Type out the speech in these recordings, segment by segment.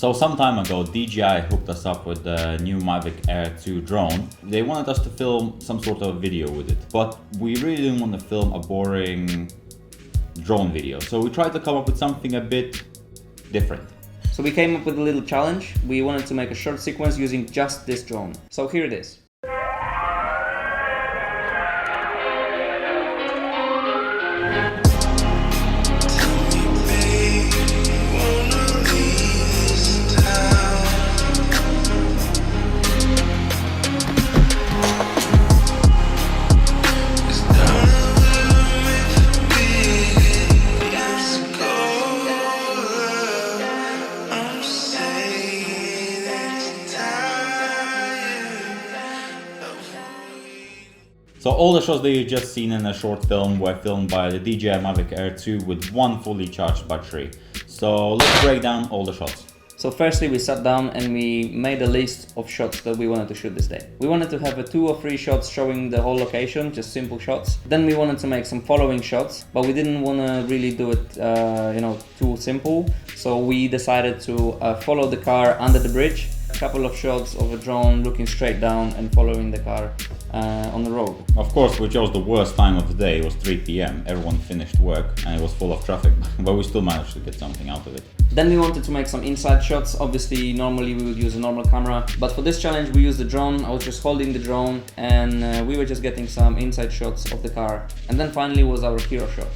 So some time ago, DJI hooked us up with the new Mavic Air 2 drone. They wanted us to film some sort of video with it, but we really didn't want to film a boring drone video. So we tried to come up with something a bit different. So we came up with a little challenge. We wanted to make a short sequence using just this drone. So here it is. So all the shots that you just seen in a short film were filmed by the DJI Mavic Air 2 with one fully charged battery. So let's break down all the shots. So firstly, we sat down and we made a list of shots that we wanted to shoot this day. We wanted to have 2 or 3 shots showing the whole location, just simple shots. Then we wanted to make some following shots, but we didn't want to really do it, too simple. So we decided to follow the car under the bridge. A couple of shots of a drone looking straight down and following the car on the road. Of course, we chose the worst time of the day. It was 3 p.m. Everyone finished work and it was full of traffic, but we still managed to get something out of it. Then we wanted to make some inside shots. Obviously, normally we would use a normal camera, but for this challenge we used the drone. I was just holding the drone and we were just getting some inside shots of the car. And then finally was our hero shot.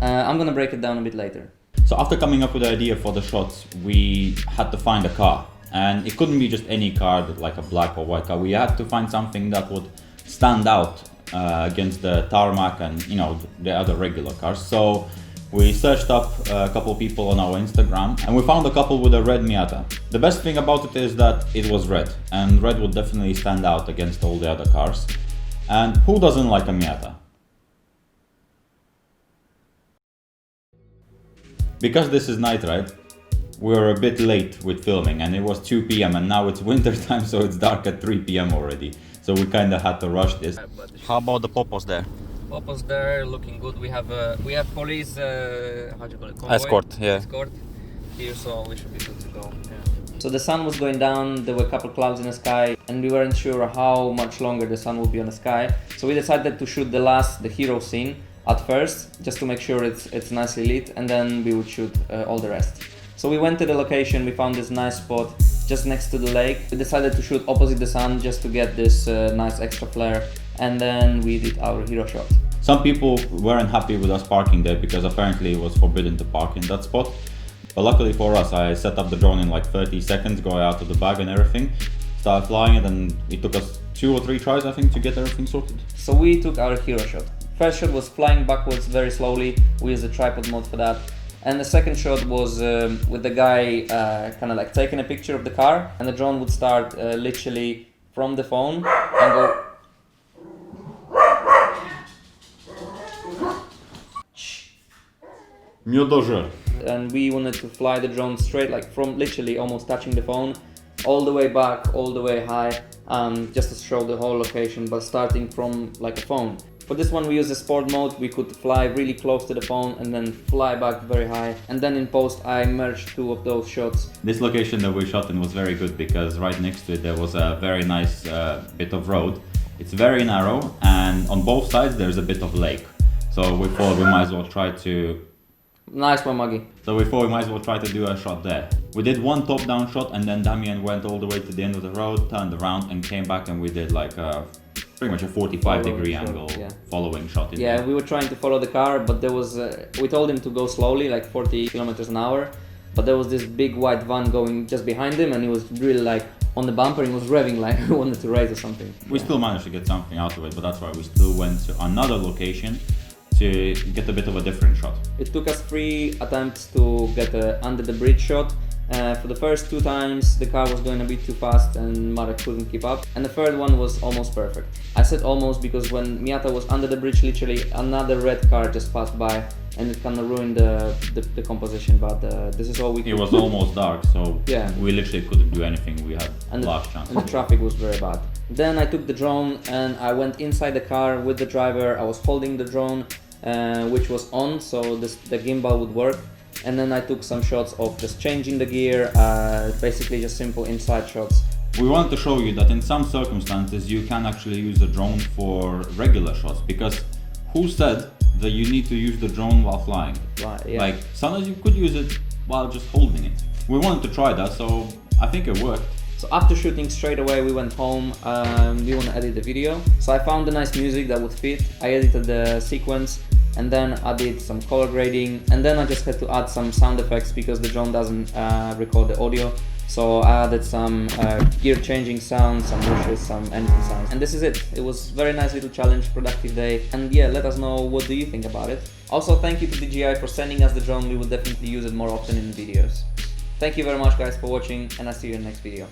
I'm gonna break it down a bit later. So after coming up with the idea for the shots, we had to find a car. And it couldn't be just any car, like a black or white car. We had to find something that would stand out against the tarmac and the other regular cars. So we searched up a couple of people on our Instagram and we found a couple with a red Miata. The best thing about it is that it was red, and red would definitely stand out against all the other cars. And who doesn't like a Miata? Because this is NIGHTRIDE, we're a bit late with filming, and it was 2 p.m. and now it's winter time, so it's dark at 3 p.m. already. So we kind of had to rush this. How about the popos there? Popos there, looking good. We have police, how do you call it? Convoy? Escort, yeah. Escort here, so we should be good to go. Yeah. So the sun was going down, there were a couple clouds in the sky, and we weren't sure how much longer the sun would be on the sky. So we decided to shoot the hero scene at first, just to make sure it's nicely lit, and then we would shoot all the rest. So we went to the location, we found this nice spot just next to the lake. We decided to shoot opposite the sun just to get this nice extra flare, and then we did our hero shot. Some people weren't happy with us parking there because apparently it was forbidden to park in that spot. But luckily for us, I set up the drone in like 30 seconds, got it out of the bag and everything, started flying it, and it took us 2 or 3 tries, I think, to get everything sorted. So we took our hero shot. First shot was flying backwards very slowly. We used the tripod mode for that. And the second shot was with the guy kind of like taking a picture of the car, and the drone would start literally from the phone and go. Miodoże. And we wanted to fly the drone straight, like from literally almost touching the phone, all the way back, all the way high, just to show the whole location, but starting from like a phone. For this one we used the sport mode. We could fly really close to the phone and then fly back very high. And then in post I merged 2 of those shots. This location that we shot in was very good because right next to it there was a very nice bit of road. It's very narrow and on both sides there's a bit of lake. So we thought we might as well try to... Nice one, Maggie. So we thought we might as well try to do a shot there. We did one top-down shot and then Damian went all the way to the end of the road, turned around and came back, and we did like a pretty much a 45-degree angle following shot. Yeah, we were trying to follow the car, but there was we told him to go slowly, like 40 kilometers an hour, but there was this big white van going just behind him, and he was really like on the bumper, and he was revving like he wanted to race or something. We still managed to get something out of it, but that's why we still went to another location to get a bit of a different shot. It took us 3 attempts to get a under the bridge shot. For the first 2 times the car was going a bit too fast and Marek couldn't keep up, and the third one was almost perfect. I said almost because when Miata was under the bridge, literally another red car just passed by and it kind of ruined the composition, but this is all we could. It was almost dark, so yeah, we literally couldn't do anything. We had last chance. And the traffic was very bad. Then I took the drone and I went inside the car with the driver. I was holding the drone which was on, so the gimbal would work. and then I took some shots of just changing the gear, basically just simple inside shots. We wanted to show you that in some circumstances you can actually use the drone for regular shots, because who said that you need to use the drone while flying? Right, yeah. Like sometimes you could use it while just holding it. We wanted to try that, so I think it worked. So after shooting, straight away we went home. We want to edit the video, so I found the nice music that would fit. I edited the sequence, and then I did some color grading, and then I just had to add some sound effects because the drone doesn't record the audio. So I added some gear changing sounds, some whooshes, some engine sounds, and this is it. It was a very nice little challenge, productive day, and yeah, let us know what do you think about it. Also, thank you to DJI for sending us the drone. We will definitely use it more often in videos. Thank you very much guys for watching, and I'll see you in the next video.